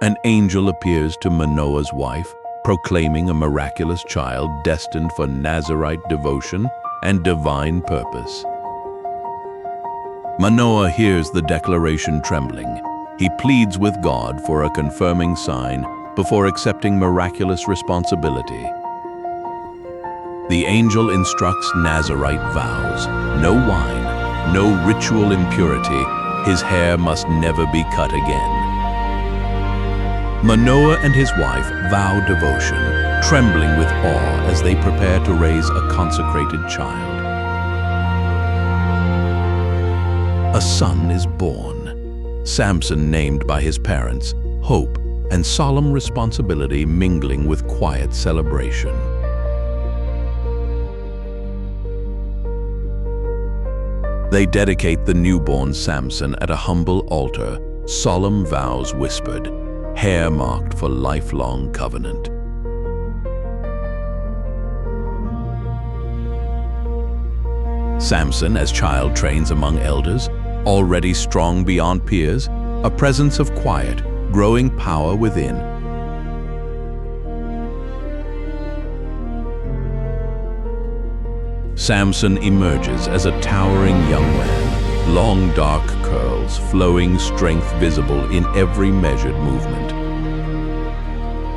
An angel appears to Manoah's wife, proclaiming a miraculous child destined for Nazarite devotion and divine purpose. Manoah hears the declaration trembling. He pleads with God for a confirming sign before accepting miraculous responsibility. The angel instructs Nazarite vows: no wine, no ritual impurity, his hair must never be cut again. Manoah and his wife vow devotion, trembling with awe as they prepare to raise a consecrated child. A son is born, Samson named by his parents, hope and solemn responsibility mingling with quiet celebration. They dedicate the newborn Samson at a humble altar, solemn vows whispered, hair marked for lifelong covenant. Samson, as child, trains among elders, already strong beyond peers, a presence of quiet, growing power within. Samson emerges as a towering young man, long dark curls, flowing strength visible in every measured movement.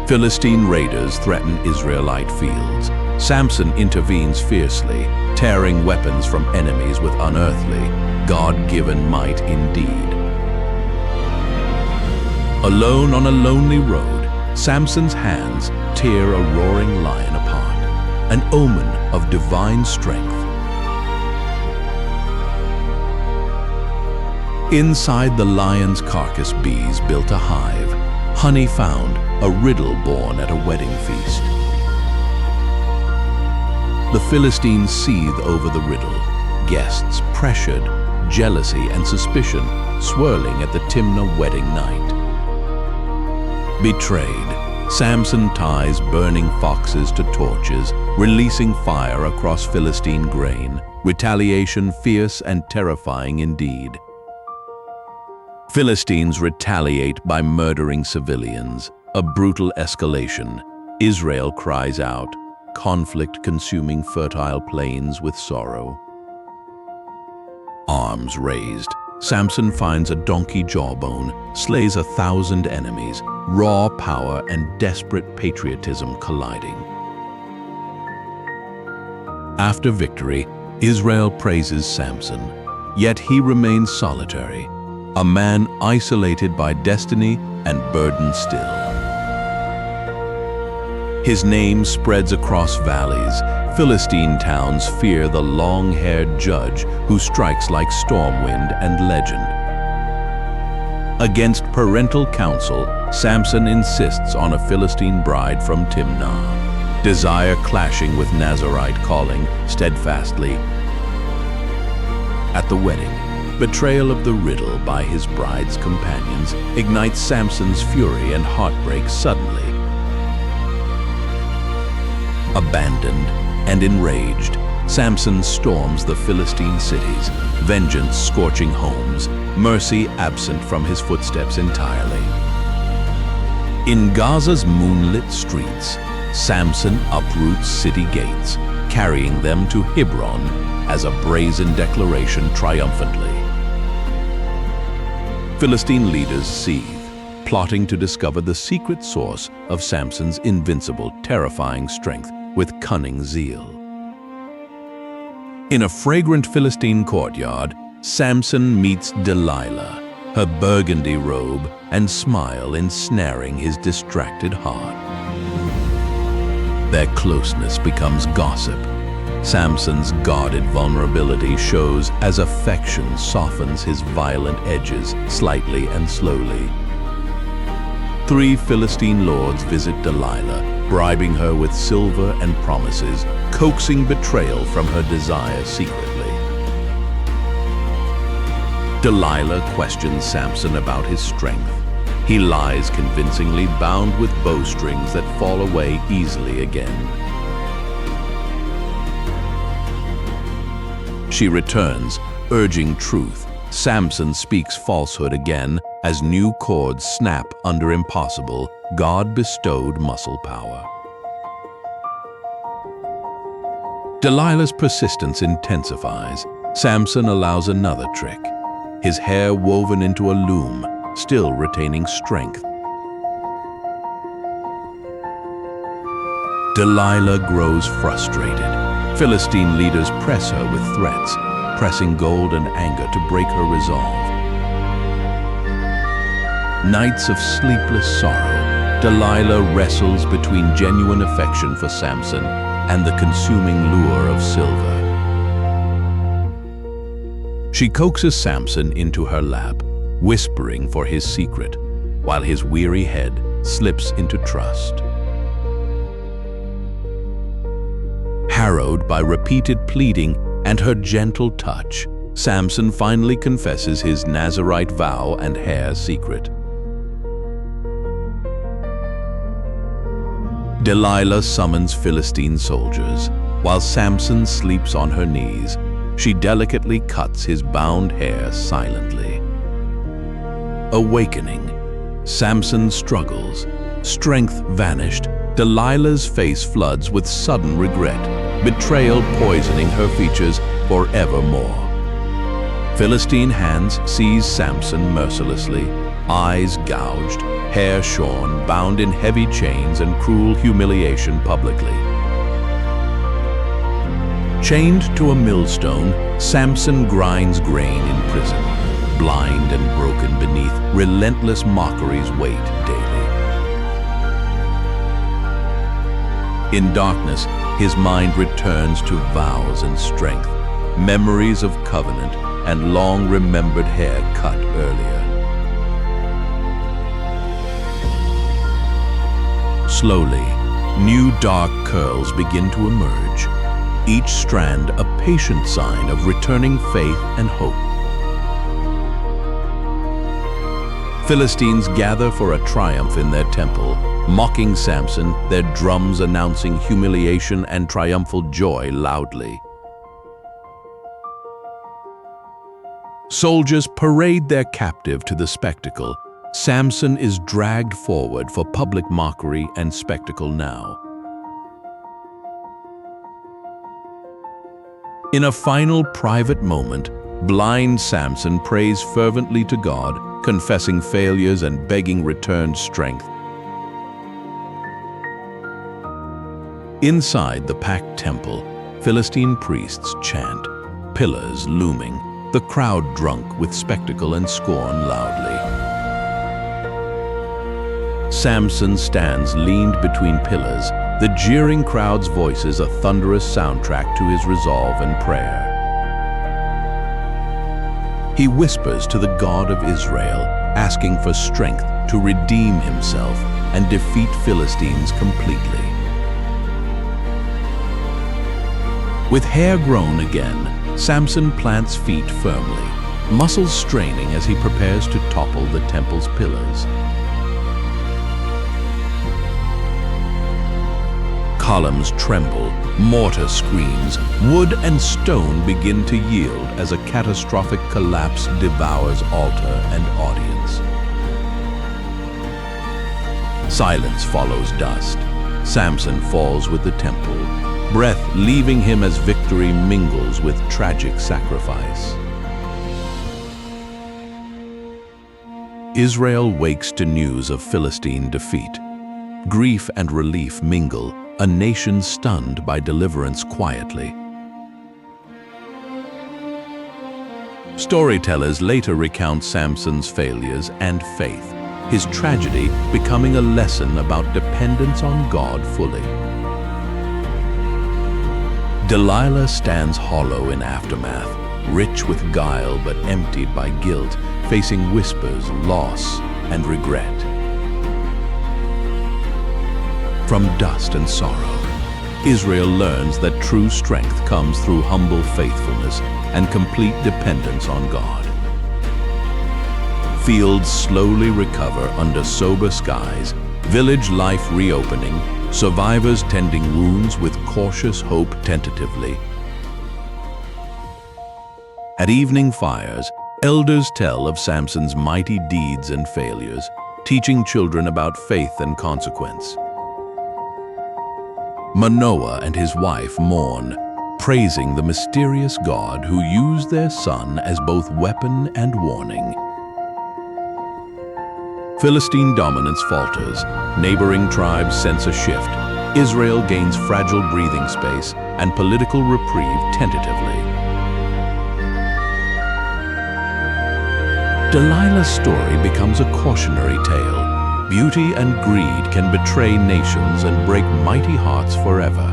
Philistine raiders threaten Israelite fields. Samson intervenes fiercely, tearing weapons from enemies with unearthly, God-given might indeed. Alone on a lonely road, Samson's hands tear a roaring lion apart, an omen of divine strength. Inside the lion's carcass, bees built a hive, honey found, a riddle born at a wedding feast. The Philistines seethe over the riddle, guests pressured, jealousy and suspicion swirling at the Timnah wedding night. Betrayed, Samson ties burning foxes to torches, releasing fire across Philistine grain, retaliation fierce and terrifying indeed. Philistines retaliate by murdering civilians, a brutal escalation. Israel cries out, conflict consuming fertile plains with sorrow. Arms raised, Samson finds a donkey jawbone, slays 1,000 enemies, raw power and desperate patriotism colliding. After victory, Israel praises Samson, yet he remains solitary, a man isolated by destiny and burdened still. His name spreads across valleys. Philistine towns fear the long-haired judge who strikes like storm wind and legend. Against parental counsel, Samson insists on a Philistine bride from Timnah, desire clashing with Nazarite calling steadfastly. At the wedding, betrayal of the riddle by his bride's companions ignites Samson's fury and heartbreak suddenly. Abandoned and enraged, Samson storms the Philistine cities, vengeance scorching homes, mercy absent from his footsteps entirely. In Gaza's moonlit streets, Samson uproots city gates, carrying them to Hebron as a brazen declaration triumphantly. Philistine leaders seethe, plotting to discover the secret source of Samson's invincible, terrifying strength with cunning zeal. In a fragrant Philistine courtyard, Samson meets Delilah, her burgundy robe and smile ensnaring his distracted heart. Their closeness becomes gossip. Samson's guarded vulnerability shows as affection softens his violent edges slightly and slowly. 3 Philistine lords visit Delilah, bribing her with silver and promises, coaxing betrayal from her desire secretly. Delilah questions Samson about his strength. He lies convincingly, bound with bowstrings that fall away easily again. She returns, urging truth. Samson speaks falsehood again, As new cords snap under impossible, God-bestowed muscle power. Delilah's persistence intensifies. Samson allows another trick. His hair woven into a loom, still retaining strength. Delilah grows frustrated. Philistine leaders press her with threats, pressing gold and anger to break her resolve. Nights of sleepless sorrow, Delilah wrestles between genuine affection for Samson and the consuming lure of silver. She coaxes Samson into her lap, whispering for his secret, while his weary head slips into trust. Harrowed by repeated pleading and her gentle touch, Samson finally confesses his Nazirite vow and hair secret. Delilah summons Philistine soldiers. While Samson sleeps on her knees, she delicately cuts his bound hair silently. Awakening, Samson struggles. Strength vanished. Delilah's face floods with sudden regret, betrayal poisoning her features forevermore. Philistine hands seize Samson mercilessly, eyes gouged, hair shorn, bound in heavy chains and cruel humiliation publicly. Chained to a millstone, Samson grinds grain in prison, blind and broken beneath relentless mockery's weight daily. In darkness, his mind returns to vows and strength, memories of covenant and long-remembered hair cut earlier. Slowly, new dark curls begin to emerge, each strand a patient sign of returning faith and hope. Philistines gather for a triumph in their temple, mocking Samson, their drums announcing humiliation and triumphal joy loudly. Soldiers parade their captive to the spectacle. Samson is dragged forward for public mockery and spectacle now. In a final private moment, blind Samson prays fervently to God, confessing failures and begging returned strength. Inside the packed temple, Philistine priests chant, pillars looming, the crowd drunk with spectacle and scorn loudly. Samson stands leaned between pillars, the jeering crowd's voices a thunderous soundtrack to his resolve and prayer. He whispers to the God of Israel, asking for strength to redeem himself and defeat Philistines completely. With hair grown again, Samson plants feet firmly, muscles straining as he prepares to topple the temple's pillars. Columns tremble, mortar screams, wood and stone begin to yield as a catastrophic collapse devours altar and audience. Silence follows dust. Samson falls with the temple, breath leaving him as victory mingles with tragic sacrifice. Israel wakes to news of Philistine defeat. Grief and relief mingle, a nation stunned by deliverance quietly. Storytellers later recount Samson's failures and faith, his tragedy becoming a lesson about dependence on God fully. Delilah stands hollow in aftermath, rich with guile but emptied by guilt, facing whispers, loss, and regret. From dust and sorrow, Israel learns that true strength comes through humble faithfulness and complete dependence on God. Fields slowly recover under sober skies, village life reopening, survivors tending wounds with cautious hope tentatively. At evening fires, Elders tell of Samson's mighty deeds and failures, teaching children about faith and consequence. Manoah and his wife mourn, praising the mysterious God who used their son as both weapon and warning. Philistine dominance falters, neighboring tribes sense a shift, Israel gains fragile breathing space and political reprieve tentatively. Delilah's story becomes a cautionary tale. Beauty and greed can betray nations and break mighty hearts forever.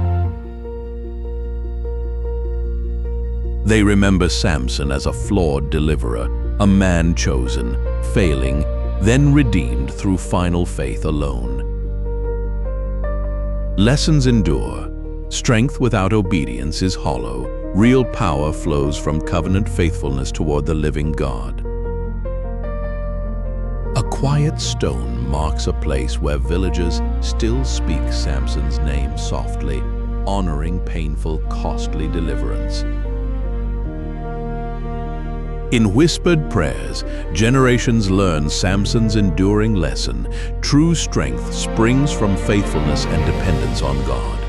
They remember Samson as a flawed deliverer, a man chosen, failing, then redeemed through final faith alone. Lessons endure. Strength without obedience is hollow. Real power flows from covenant faithfulness toward the living God. A quiet stone marks a place where villagers still speak Samson's name softly, honoring painful, costly deliverance. In whispered prayers, generations learn Samson's enduring lesson. True strength springs from faithfulness and dependence on God.